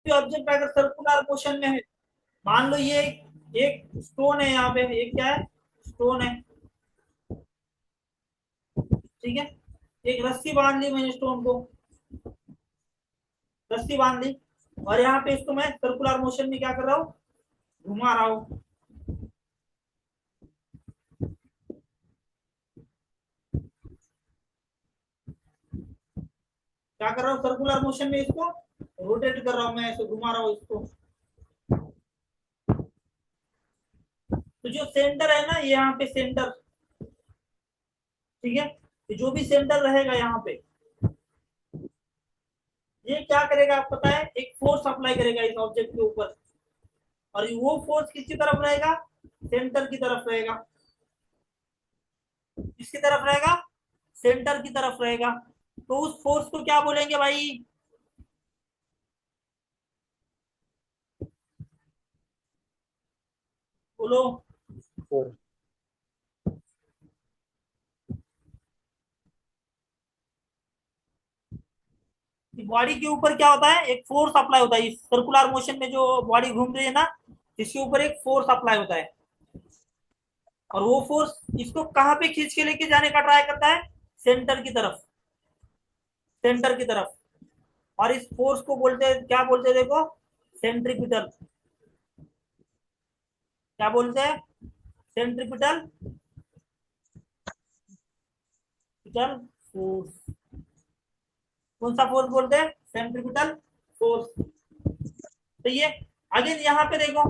भी ऑब्जेक्ट अगर circular motion में है, मान लो ये एक स्टोन है, यहाँ पे एक क्या है, स्टोन है, ठीक है। एक रस्सी बांध ली मैंने स्टोन को, रस्सी बांध ली, और यहाँ पे इसको मैं सर्कुलर मोशन में क्या कर रहा हूँ, घुमा रहा हूँ। क्या कर रहा हूँ, सर्कुलर मोशन में इसको रोटेट कर रहा हूँ, मैं ऐसे घुमा रहा हूँ इसको। तो जो सेंटर है ना, ये यहाँ पे सेंटर, ठीक है, तो जो भी सेंटर रहेगा यहाँ पे, ये क्या करेगा आपको पता है, एक फोर्स अप्लाई करेगा इस ऑब्जेक्ट के ऊपर, और वो फोर्स किसकी तरफ रहेगा, सेंटर की तरफ रहेगा। किसकी तरफ रहेगा, सेंटर की तरफ रहेगा। तो उस फोर्स को क्या बोलेंगे भाई, बोलो। फोर। बॉडी के ऊपर क्या होता है, एक फोर्स अप्लाई होता है, इस सर्कुलर मोशन में जो बॉडी घूम रही है ना, इसके ऊपर एक फोर्स अप्लाई होता है, और वो फोर्स इसको कहां पे खींच के लेके जाने का ट्राई करता है, सेंटर की तरफ, सेंटर की तरफ। और इस फोर्स को बोलते हैं, क्या बोलते हैं देखो, सेंट्रीपिटल। क्या बोलते हैं, सेंट्रीपिटल पिटल फोर्स। कौन सा फोर्स बोलते हैं, सेंट्रीपिटल फोर्स। तो ये अगेन यहाँ पे देखो,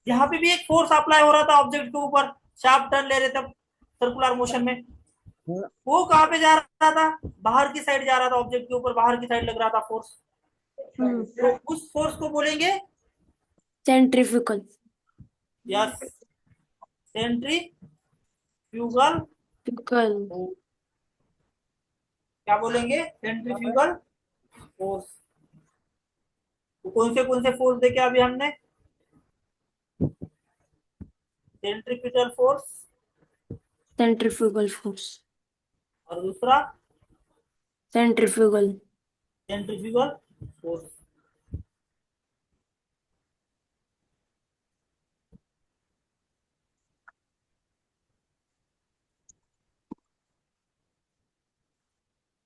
यहाँ पे भी एक फोर्स अप्लाई हो रहा था ऑब्जेक्ट के ऊपर, शार्प टर्न ले रहे थे सर्कुलर मोशन में। वो कहाँ पे जा रहा था, बाहर की साइड जा रहा था, ऑब्जेक्ट के ऊपर बाहर की साइड लग रहा था फोर्स। तो उस फोर्स को बोलेंगे, सेंट्रीफ्यूगल। Yes, centrifugal. फ्यूगल। क्या बोलेंगे, सेंट्रीफ्यूगल फोर्स। तो कौन से फोर्स देखे अभी हमने, सेंट्रीपिटल फोर्स, सेंट्रीफ्यूगल फोर्स। और दूसरा सेंट्रीफ्यूगल। Centrifugal force.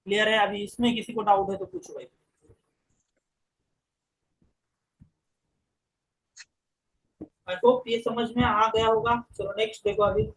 क्लियर है, अभी इसमें किसी को डाउट है तो पूछो भाई। आई होप ये समझ में आ गया होगा। चलो नेक्स्ट देखो अभी।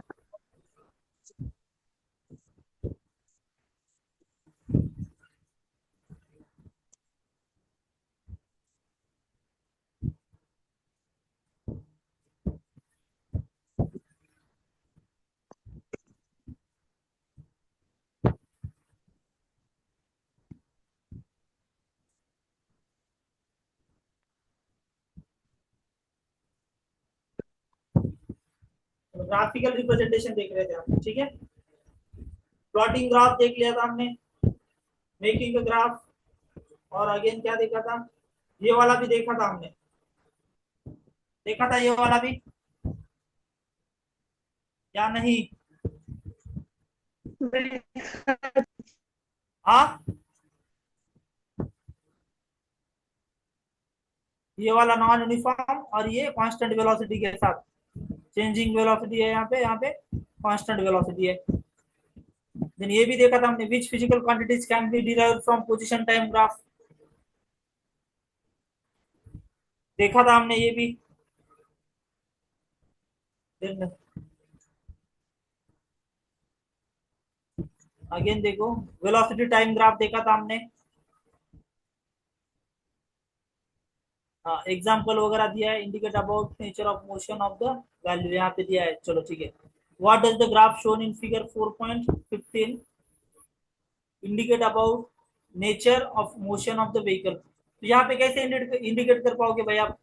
ग्राफिकल रिप्रेजेंटेशन देख रहे थे हम, ठीक है। प्लॉटिंग ग्राफ देख लिया था हमने, मेकिंग द ग्राफ, और अगेन क्या देखा था, ये वाला भी देखा था हमने, देखा था ये वाला भी या नहीं। हाँ, ये वाला नॉन यूनिफॉर्म, और ये कांस्टेंट वेलोसिटी के साथ, चेंजिंग वेलोसिटी है यहाँ पे कांस्टेंट वेलोसिटी है। देन ये भी देखा था हमने, which physical quantities can be derived from position time graph, देखा था हमने ये भी। देन अगेन देखो, वेलोसिटी टाइम ग्राफ देखा था हमने। हाँ, एग्जाम्पल वगैरह दिया है, indicate about nature of motion of the value यहाँ पे दिया है। चलो ठीक है, what does the graph shown in figure 4.15 indicate about nature of motion of the vehicle. तो यहाँ पे कैसे इंडिकेट कर पाओगे भाई आप,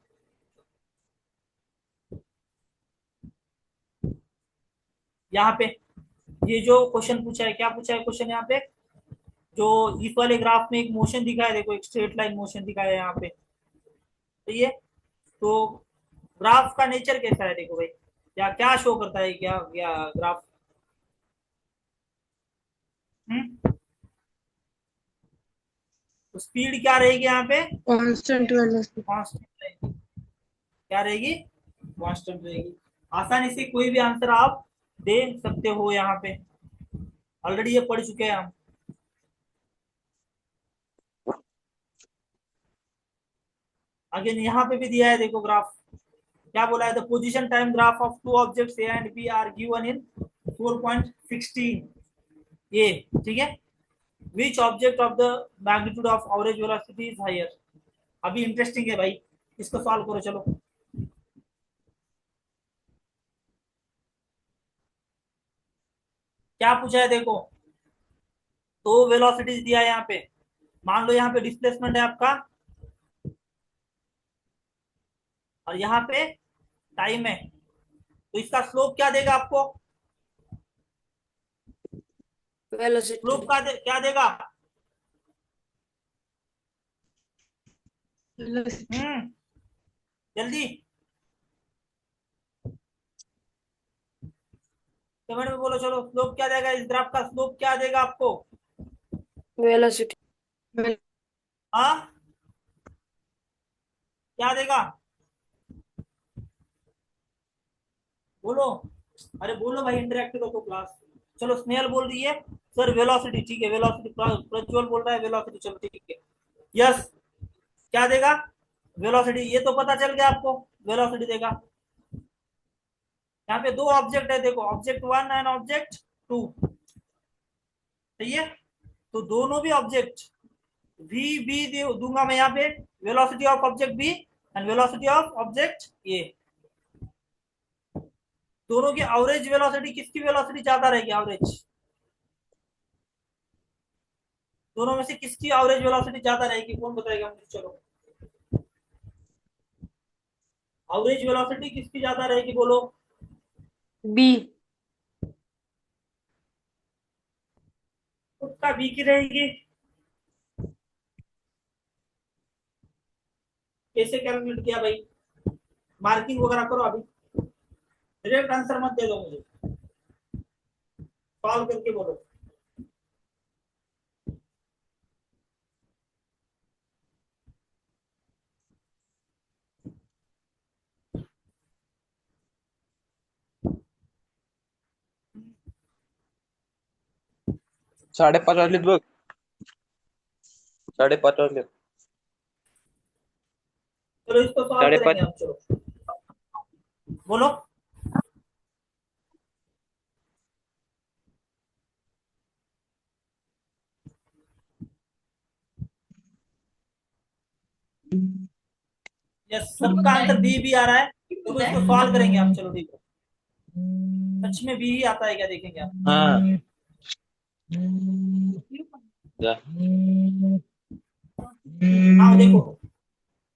यहाँ पे ये जो क्वेश्चन पूछा है, क्या पूछा है क्वेश्चन यहाँ पे, जो इस वाले ग्राफ में एक मोशन दिखाया है, देखो एक स्ट्रेट लाइन मोशन दिखाया है यहाँ पे, तो ये, तो ग्राफ का नेचर कैसा है देखो भाई, क्या क्या शो करता है, क्या क्या ग्राफ। हम्म, तो स्पीड क्या रहेगी यहाँ पे? Constant velocity. कांस्टेंट रहेगी। क्या रहेगी? कांस्टेंट रहेगी। आसानी से कोई भी आंसर आप दे सकते हो यहाँ पे, ऑलरेडी ये पढ़ चुके हैं हम। अगेन यहाँ पे भी दिया है, देखो ग्राफ क्या बोला है, the position time graph of two objects A and B are given in 4.16 ये, ठीक है। Which object of the magnitude of average velocity is higher. अभी इंटरेस्टिंग है भाई, इसको सॉल्व करो चलो। क्या पूछा है देखो, तो वेलोसिटी दिया है यहाँ पे, मान लो यहाँ पे डिस्प्लेसमेंट है आपका और यहाँ पे टाइम है, तो इसका स्लोप क्या देगा आपको? वेलोसिटी। स्लोप क्या देगा? वेलोसिटी। जल्दी कमेंट में बोलो चलो, स्लोप क्या देगा? इस ग्राफ का स्लोप क्या देगा आपको? वेलोसिटी। हाँ, क्या देगा? बोलो, अरे बोलो भाई, इंटरेक्टिव रखो क्लास। चलो स्नेहल बोल रही है सर वेलोसिटी, ठीक है वेलोसिटी। प्रज्वल बोल रहा है वेलोसिटी, चलो ठीक है। यस, क्या देगा? वेलोसिटी, ये तो पता चल गया आपको, वेलोसिटी देगा। यहाँ पे दो ऑब्जेक्ट है देखो, object one and object two, सही है। तो दोनों भी ऑब्जेक्ट वी बी दूंगा मैं यहाँ पे, velocity of object B and velocity of object A. दोनों की एवरेज वेलोसिटी, किसकी वेलोसिटी ज्यादा रहेगी? एवरेज, दोनों में से किसकी एवरेज वेलोसिटी ज्यादा रहेगी? कौन बताएगा मुझे? चलो, एवरेज वेलोसिटी किसकी ज्यादा रहेगी बोलो। बी। उसका बी की रहेगी। कैसे कैलकुलेट किया भाई? मार्किंग वगैरह करो अभी, डायरेक्ट आंसर मत दे दो मुझे, सॉल्व करके बोलो। साढ़े पाच वाजलेत बघ, 5:30 वाजलेत. चलो इसको सॉल्व करेंगे 5:30. हम, चलो बोलो। यस, सबका आंसर बी भी आ रहा है, तो इसको सॉल्व करेंगे हम, चलो ठीक है। सच में बी ही आता है क्या, देखेंगे आप। हाँ जा. हाँ देखो,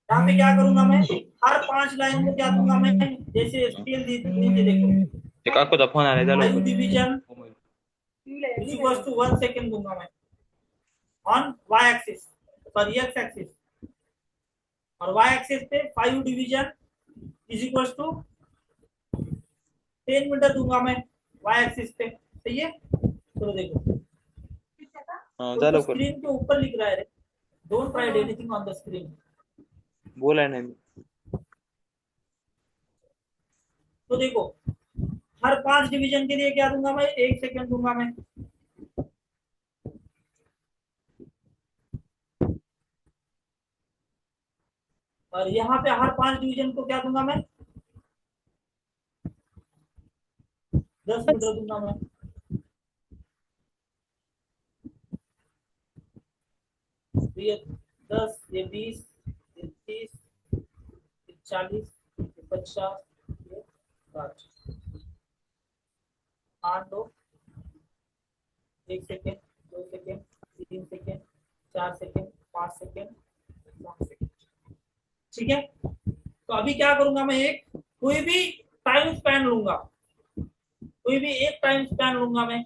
यहाँ पे क्या करूंगा मैं, हर 5 लाइन को क्या दूंगा मैं, जैसे स्केल नीचे देखो, ते काकूचा फोन आलाय जा फाइव लवकर. डिवीजन इक्वल्स टू 1 सेकेंड दूंगा मैं on y axis, sorry x axis, और वाई एक्सिस पे 5 division is equals to 10 metre दूंगा मैं वाई एक्सिस पे, सही है। तो देखो, हाँ जा तो लवकर. स्क्रीन के ऊपर लिख रहा है, don't write anything on the screen. बोलाय नाही मी. तो देखो, हर 5 डिवीजन के लिए क्या दूंगा मैं, 1 सेकेंड दूंगा मैं, और यहाँ पे हर 5 डिवीजन को क्या दूंगा मैं, 10 मीटर दूंगा मैं। तो ये 10, ये 20, ये 30, ये 40, ये 50, ये 60, 8 दो, 1 second, 2 second, 3 second, 4 second, 5 second, 7 second, ठीक है। तो अभी क्या करूंगा मैं, एक कोई भी टाइम स्पैन लूंगा, कोई भी एक टाइम स्पैन लूंगा मैं,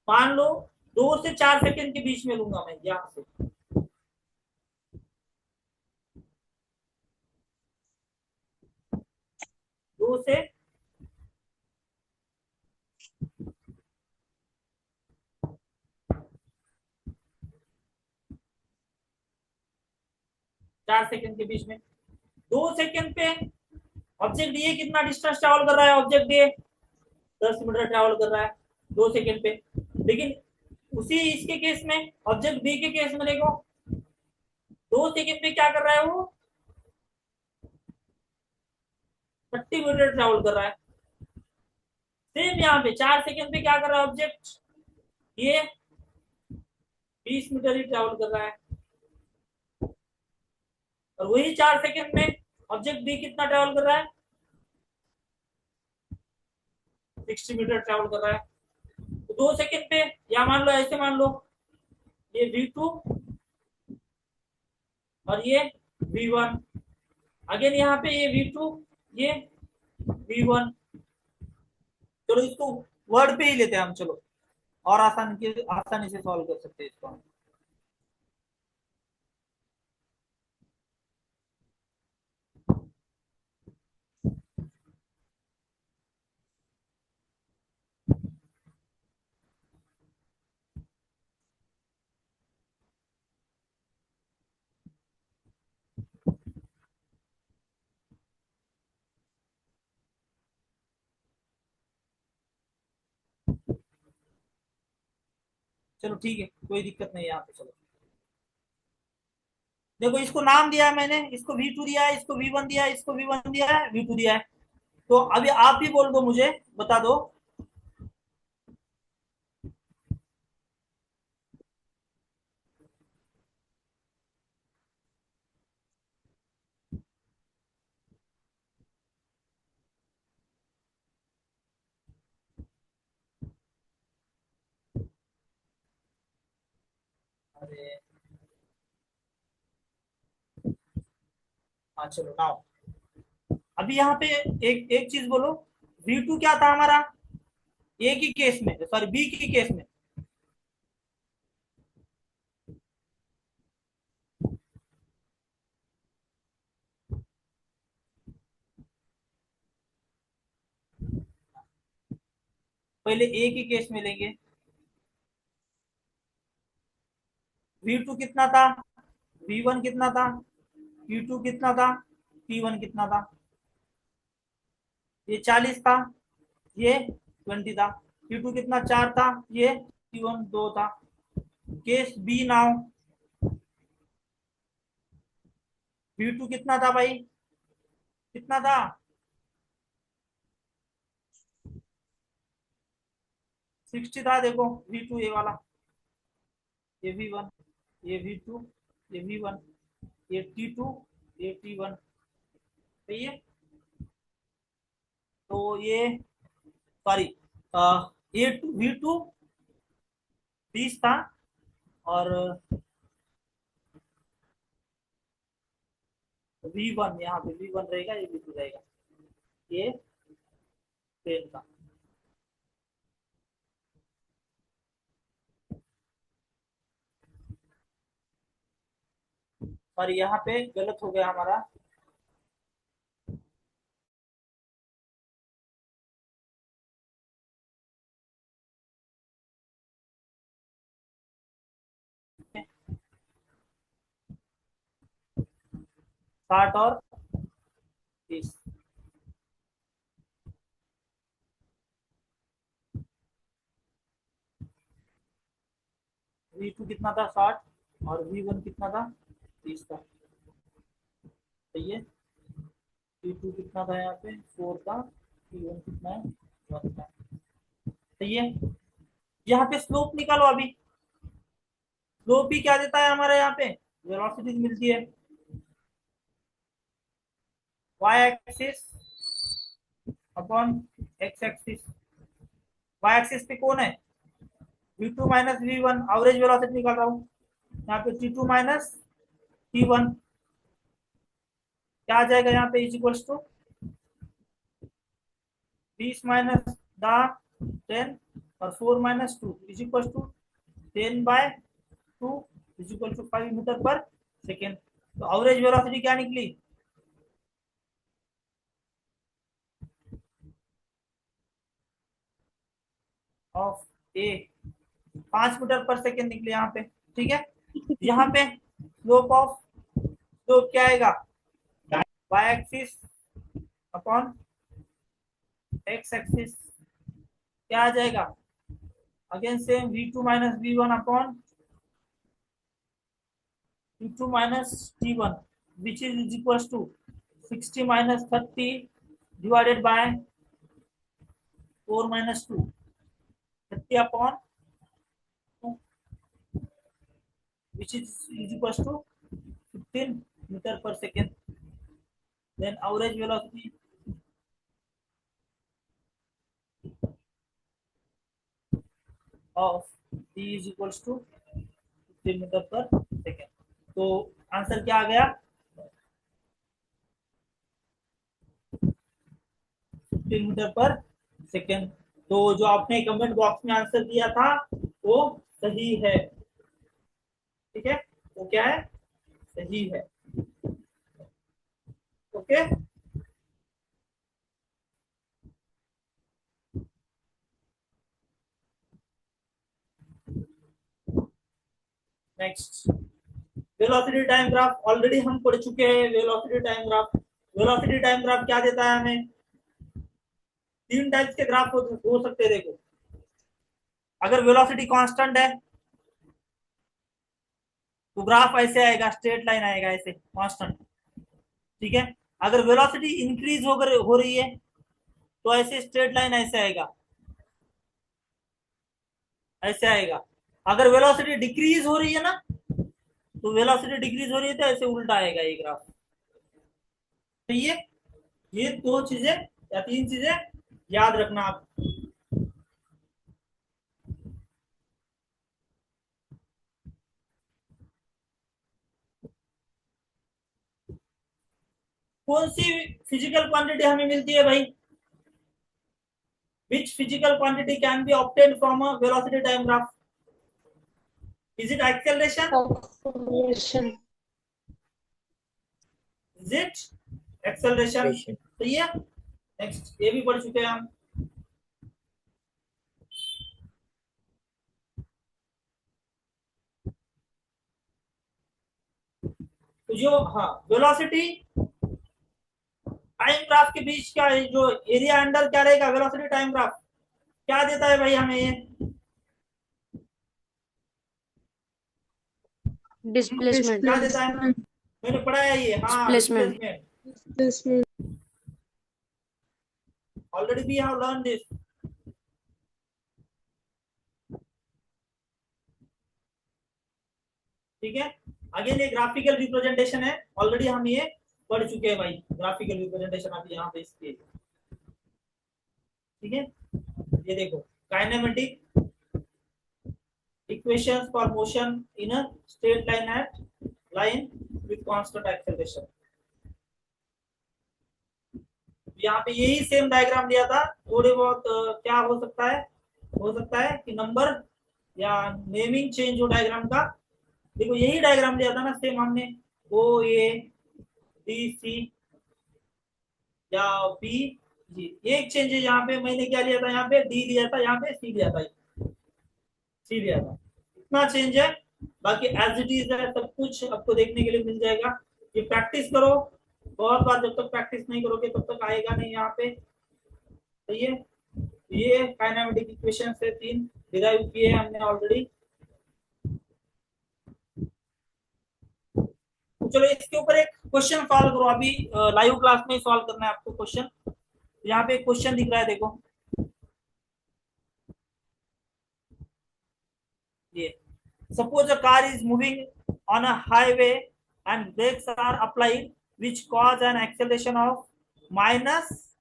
मान लो 2 से 4 सेकेंड के बीच में लूंगा मैं, यहां से 2 से 4 सेकंड के बीच में। 2 सेकंड पे ऑब्जेक्ट ये कितना डिस्टेंस ट्रैवल कर रहा है? ऑब्जेक्ट ये 10 मीटर ट्रैवल कर रहा है 2 सेकंड पे। लेकिन उसी इसके केस में, ऑब्जेक्ट बी के केस में देखो 2 सेकंड पे क्या कर रहा है वो? 30 मीटर ट्रैवल कर रहा है। सेम यहाँ पे 4 सेकंड पे क्या कर रहा है ऑब्जेक्ट? ये 20 मीटर ही ट्रैवल कर रहा है। और वही 4 सेकंड में ऑब्जेक्ट बी कितना ट्रैवल कर रहा है? 60 मीटर ट्रैवल कर रहा है। तो 2 सेकंड पे, या मान लो ऐसे मान लो, ये v2 और ये v1। अगेन यहाँ पे ये v2, ये v1। चलो इसको वर्ड पे ही लेते हैं हम, चलो और आसानी से सॉल्व कर सकते हैं इसको हम। चलो ठीक है, कोई दिक्कत नहीं है यहाँ पे। चलो देखो, इसको नाम दिया है मैंने, इसको v2 दिया है, इसको v1 दिया है, इसको v1 दिया है, v2 दिया है। तो अभी आप ही बोल दो, मुझे बता दो। अरे हाँ चलो नाउ, अभी यहाँ पे एक एक चीज बोलो। v2 क्या था हमारा? ए की केस में, सॉरी बी की केस में, पहले ए की केस में लेंगे। v2 कितना था? v1 कितना था? p2 कितना था? p1 कितना था? ये 40 था, ये 20 था। p2 कितना? 4 था, ये p1 2 था। केस बी नाउ, v2 कितना था भाई? कितना था? 60 था। देखो v2 ये वाला, ये v1, ये v2, ये v1, ये t2, ये t1। सही है। तो ये, सॉरी, ये v2 20 था, और v1 यहाँ पे v1 रहेगा, ये v2 रहेगा, ये 10 था। और यहाँ पे गलत हो गया हमारा। साठ और 30। v2 कितना था? 60। और v1 कितना था? 30 था। सही है। p2 कितना था? यहाँ पे 4 था। p1 कितना है? 1 था। सही है। यहाँ पे स्लोप निकालो अभी। स्लोप भी क्या देता है हमारे यहाँ पे? वेलोसिटी मिलती है। y axis upon x axis. y axis पे कौन है? v2 minus v1, average velocity निकाल रहा हूँ। यहाँ पे t2 माइनस t1 क्या आ जाएगा? यहाँ पे इज इक्वल्स टू 20 माइनस 10 और 4 minus 2 is equal to 10/2 is equal to 5 metre per second. तो एवरेज वेलोसिटी क्या निकली? Of a 5 metre per second निकले यहाँ पे। ठीक है। यहाँ पे स्लोप ऑफ तो क्या आएगा, y axis upon x axis क्या आ जाएगा, again same v2 minus v1 upon v2 minus t1 which is equals to 60 minus 30 divided by 4 minus 2, 30 upon 2, which is equals to 15 meter per second. Then average velocity of t is equals to 15 meter per second. तो answer क्या आ गया, 15 metre per second. तो जो आपने comment box में answer दिया था वो सही है, ठीक है, वो क्या है, सही है। Okay, next velocity time graph already हम पढ़ चुके हैं। Velocity time graph, velocity time graph क्या देता है हमें, तीन टाइप्स के ग्राफ हो सकते हैं। देखो, अगर वेलोसिटी कांस्टेंट है तो ग्राफ ऐसे आएगा, स्ट्रेट लाइन आएगा ऐसे कांस्टेंट, ठीक है। अगर वेलोसिटी इंक्रीज हो रही है तो ऐसे स्ट्रेट लाइन ऐसे आएगा, ऐसे आएगा। अगर वेलोसिटी डिक्रीज हो रही है ना, तो वेलोसिटी डिक्रीज हो रही है तो ऐसे उल्टा आएगा ये ग्राफ। तो ये दो चीजें या तीन चीजें याद रखना आप। कौन सी फिजिकल क्वांटिटी हमें मिलती है भाई, which physical quantity can be obtained from a velocity time graph? Is it acceleration? Acceleration. Is it acceleration? सही है। नेक्स्ट ये भी पढ़ चुके हैं हम। तो जो हाँ वेलोसिटी टाइम ग्राफ के बीच का जो एरिया अंडर क्या रहेगा, वेलोसिटी टाइम ग्राफ क्या देता है भाई हमें, ये Displacement. क्या देता है, मैंने पढ़ा है ये, हाँ Displacement. Displacement, already we have learn this, ठीक है। अगेन ये ग्राफिकल रिप्रेजेंटेशन है, ऑलरेडी हम ये पढ़ चुके हैं भाई, ग्राफिकल रिप्रेजेंटेशन आप यहाँ पे इसके, ठीक है। ये देखो, kinematic equations for motion in a straight line at line with constant acceleration. यहाँ पे यही सेम डायग्राम दिया था, थोड़े बहुत क्या हो सकता है कि नंबर या नेमिंग चेंज हो डायग्राम का। देखो यही डायग्राम दिया था ना सेम हमने, ओ ए डी सी या बी जी, एक चेंज है यहाँ पे, मैंने क्या लिया था, यहाँ पे डी लिया था, यहाँ पे सी लिया था, सी लिया था, इतना चेंज है। बाकी एज इट इज है, सब कुछ आपको देखने के लिए मिल जाएगा। ये प्रैक्टिस करो बहुत बार, जब तक प्रैक्टिस नहीं करोगे तब तक आएगा नहीं यहाँ पे, सही है। ये काइनेमेटिक इक्वेशन से तीन डिराइव किए हमने ऑलरेडी। चलो इसके ऊपर एक क्वेश्चन सॉल्व करो, अभी लाइव क्लास में सॉल्व करना है आपको क्वेश्चन। यहाँ पे एक क्वेश्चन दिख रहा है, देखो ये, suppose a car is moving on a highway and brakes are applied which cause an acceleration of minus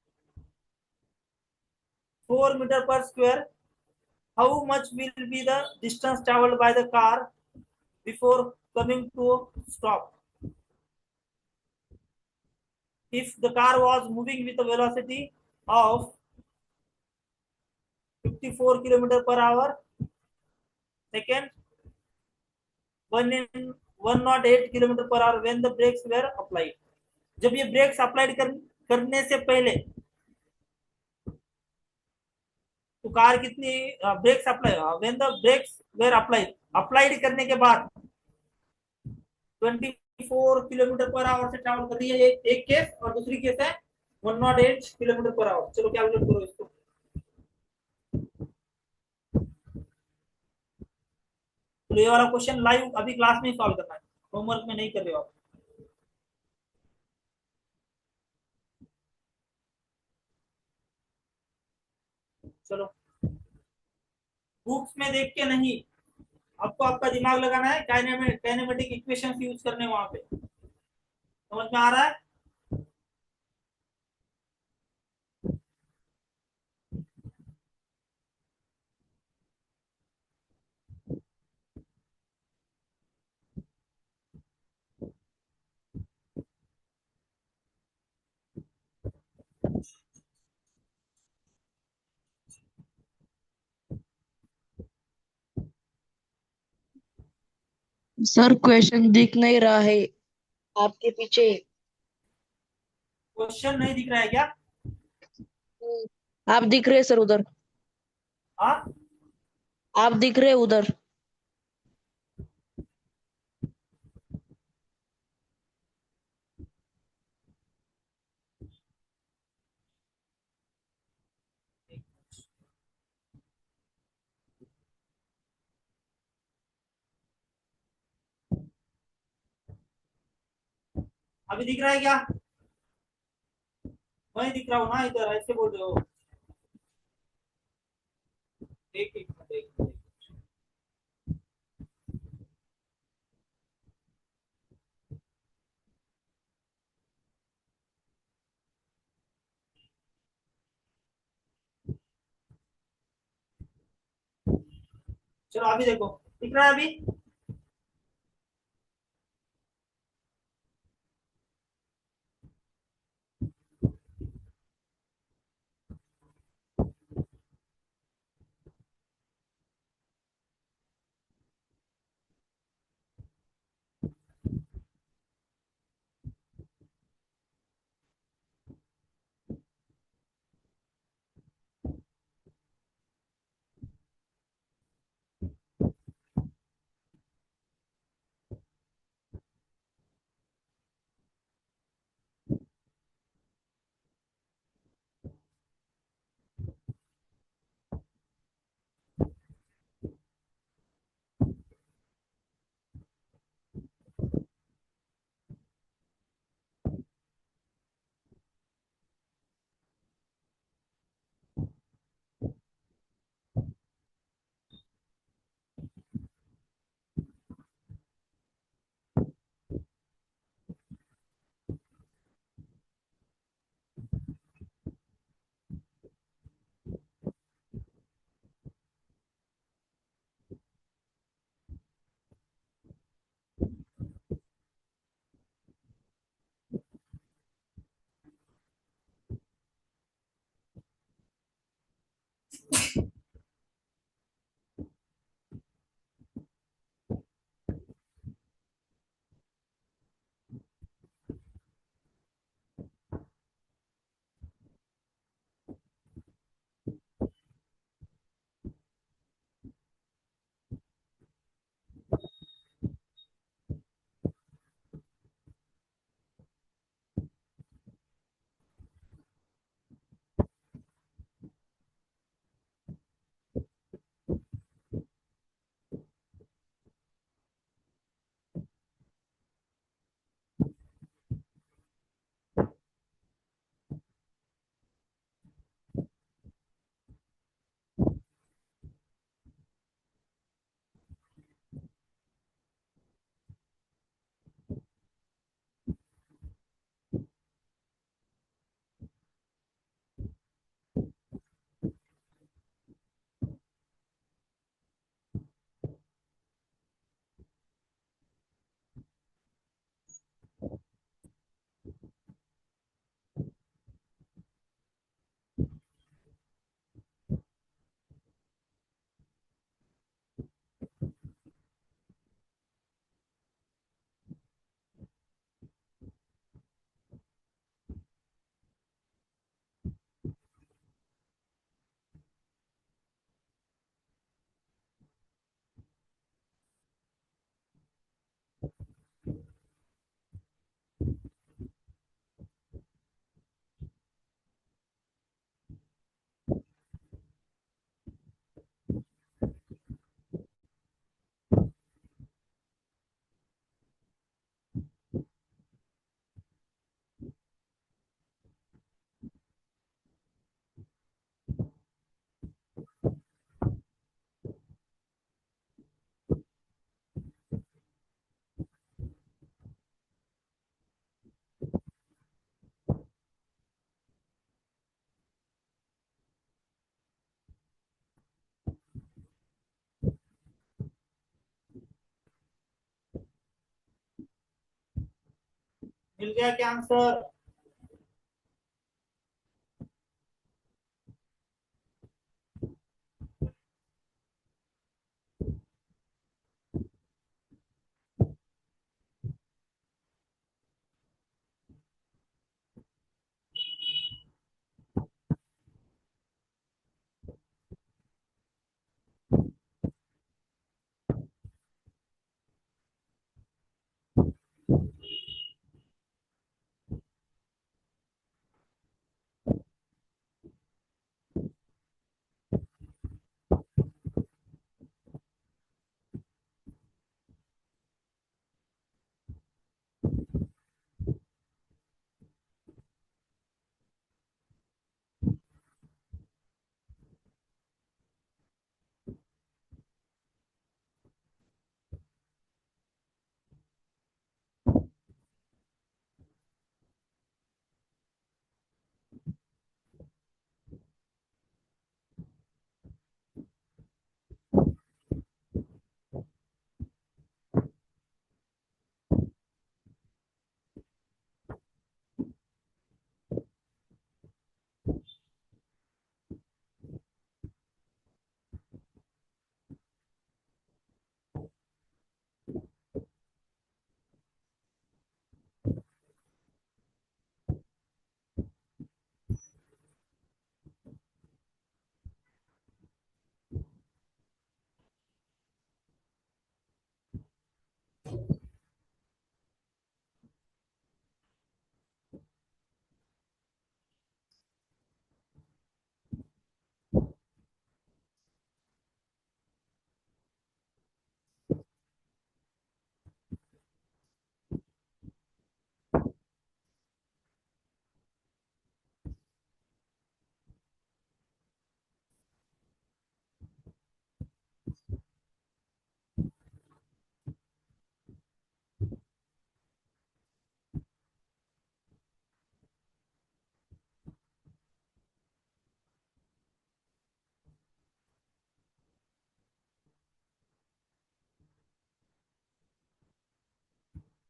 4 meter per square. How much will be the distance traveled by the car before coming to a stop? If the car was moving with a velocity of 54 km per hour second, 108 km per hour when the brakes were applied. जब ये breaks applied करने से पहले तो car कितनी, brakes apply when the brakes were applied, applied करने के बाद किलोमीटर पर आवर से ट्रैवल कर रही है, एक केस, और दूसरी केस है 108 किलोमीटर पर आवर। चलो कैलकुलेट करो इसको। तो ये वाला क्वेश्चन लाइव अभी क्लास में ही सॉल्व करना है, होमवर्क में नहीं कर रहे हो आप। चलो, बुक्स में देख के नहीं, आपको आपका दिमाग लगाना है, काइनेमेटिक इक्वेशन यूज करने वहां पे। समझ में आ रहा है? सर क्वेश्चन दिख नहीं रहा है आपके पीछे। क्वेश्चन नहीं दिख रहा है क्या? आप दिख रहे सर उधर। हाँ, आप दिख रहे उधर। अभी दिख रहा है क्या? वही दिख रहा हूँ ना, इधर ऐसे बोल रहे हो। एक एक मिनट, एक मिनट। चलो अभी देखो, दिख रहा है अभी? मिल गया क्या आंसर?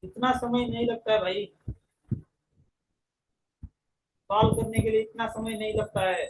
इतना समय नहीं लगता है भाई, सॉल्व करने के लिए इतना समय नहीं लगता है।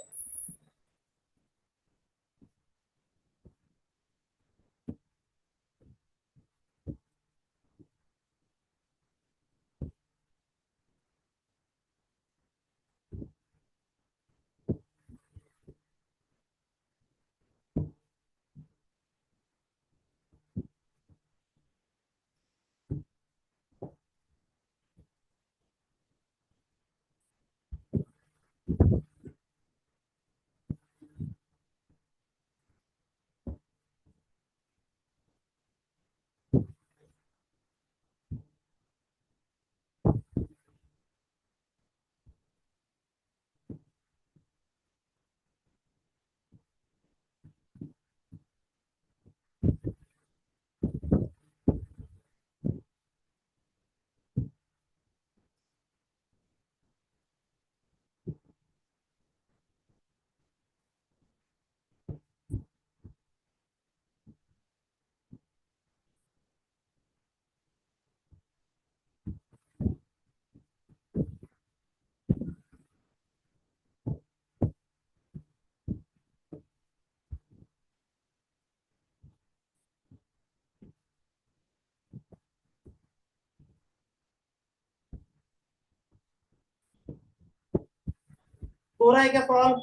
हो रहा है क्या सॉल्व?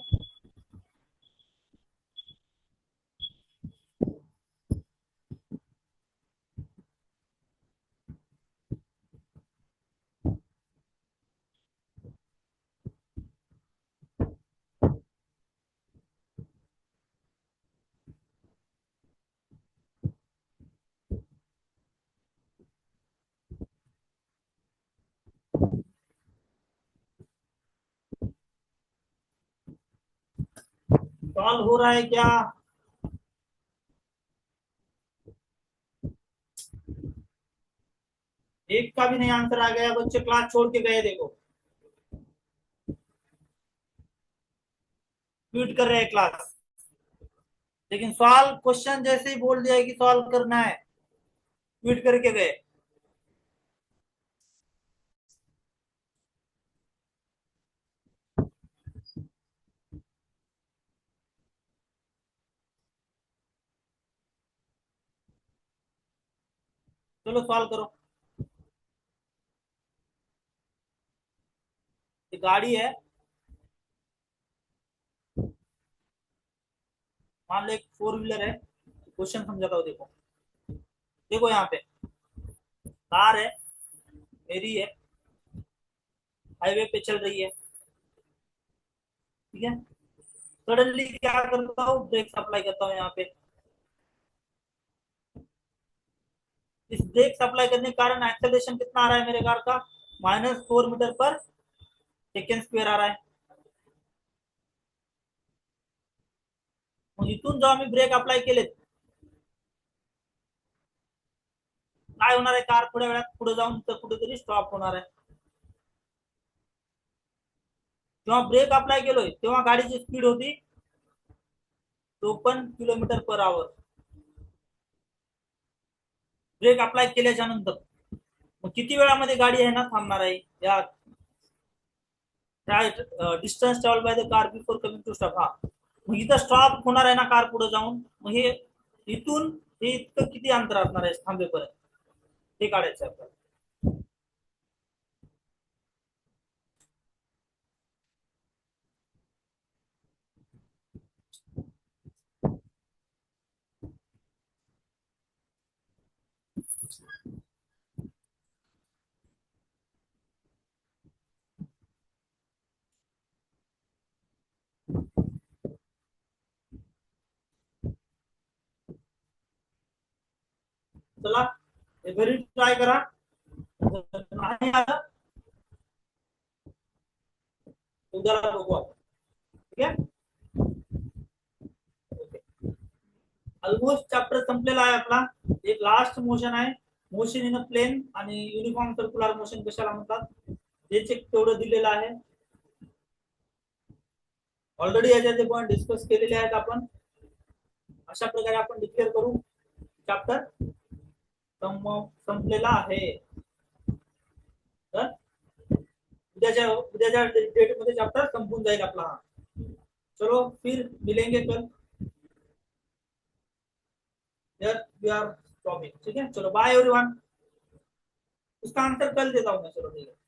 सॉल्व हो रहा है क्या? एक का भी नहीं आंसर आ गया, बच्चे क्लास छोड़ के गए, देखो ट्वीट कर रहे हैं क्लास। लेकिन सॉल्व क्वेश्चन जैसे ही बोल दिया कि सॉल्व करना है, ट्वीट करके गए। चलो सॉल्व करो। ये गाड़ी है, मान लो एक 4 व्हीलर है। क्वेश्चन समझाता हूँ, देखो देखो यहाँ पे कार है, मेरी है, हाईवे पे चल रही है, ठीक है। सडनली क्या करता हूँ, ब्रेक अप्लाई करता हूँ यहाँ पे। इस ब्रेक अप्लाई करने के कारण एक्सेलरेशन कितना आ रहा है मेरे कार का, -4 मीटर पर सेकंड स्क्वेयर आ रहा है। इथून जेव्हा मी ब्रेक अप्लाय केले, काय होणार आहे, कार थोड्या वेळात पुढे जाऊन कुठेतरी स्टॉप होणार आहे। जेव्हा ब्रेक अप्लाय केलोय तेव्हा गाडीची स्पीड होती 54 kilometre per hour. Break apply केल्याच्या नंतर मग किती वेळामध्ये गाडी आहे ना थांबणार आहे, या distance travel by the car before coming to stop. हा, मग इथं स्टॉप होणार आहे ना कार पुढे जाऊन, मग हे इथून हे इतकं किती अंतर असणार आहे थांबेपर्यंत, हे काढायचं आहे आपल्याला। चला हे घरी ट्राय करा, नाही आलं उद्याला बघू आपण, ठीक आहे। ऑलमोस्ट चॅप्टर संपलेला आहे आपला। एक लास्ट मोशन आहे, मोशन इन अ प्लेन आणि युनिफॉर्म सर्क्युलर मोशन कशाला म्हणतात याचे तेवढं दिलेलं आहे। ऑलरेडी याच्यात पॉइंट डिस्कस केलेले आहेत आपण। अशा प्रकारे आपण डिक्लेअर करू चॅप्टर संपलेला आहे। तर उद्याच्या डेट मध्ये चॅप्टर संपून जाईल आपला। चलो फिर मिलेंगे कल, वी आर स्टॉपिंग, ठीक है। चलो बाय एवरीवन, उसका आंसर कल देता हूँ मैं, चलो ठीक है।